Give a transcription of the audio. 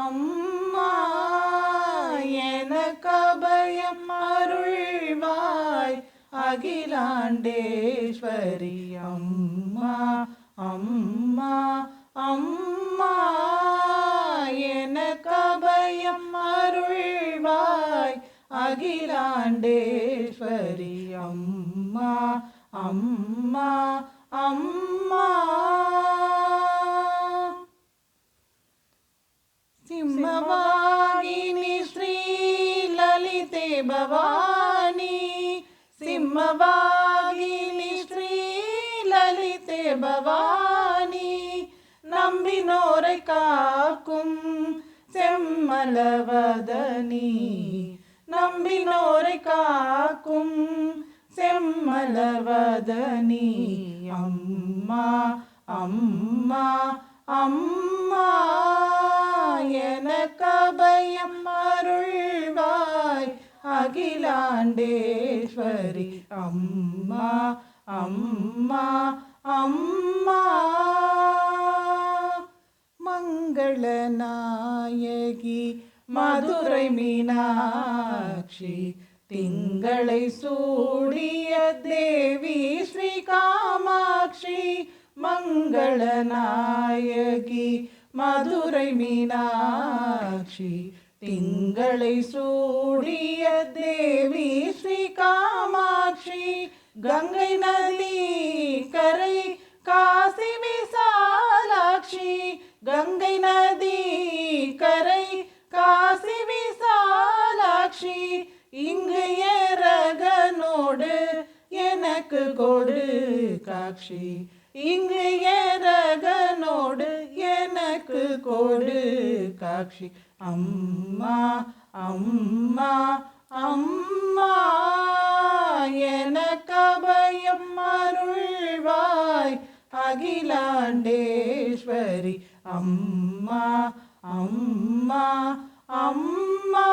அம்மா எனக்கபயம் அருள்வாய் அகிலாண்டேஸ்வரி அம்மா அம்மா அம்மா எனக்கபயம் அருள்வாய் அகிலாண்டேஸ்வரி அம்மா அம்மா அம்மா சிம்மவாகினி ஸ்ரீ லலிதே பவானி சிம்மவாகினி ஸ்ரீ லலிதே பவானி நம்பினோரை காக்கும் செம்மலவதனி நம்பினோரை காக்கும் செம்மலவதனி அம்மா அம்மா அம்மா எனக்கபயம் அருள்வாய் அகிலாண்டேஸ்வரி அம்மா அம்மா அம்மா மங்களநாயகி மதுரை மீனாட்சி திங்களை சூடிய தேவி ஸ்ரீ காமாட்சி மங்களநாயகி மதுரை மீனாட்சி திங்களை சூடிய தேவி ஸ்ரீ காமாட்சி கங்கை நதி கரை காசி விசாலாட்சி கங்கை நதி கரை காசி விசாலாட்சி இங்கு ஏரகனோடு எனக்கு கொடு காட்சி இங்கு ஏரகனோடு எனக்கு கொடு காட்சி அம்மா அம்மா அம்மா எனக்கபயம் அருள்வாய் அகிலாண்டேஸ்வரி அம்மா அம்மா அம்மா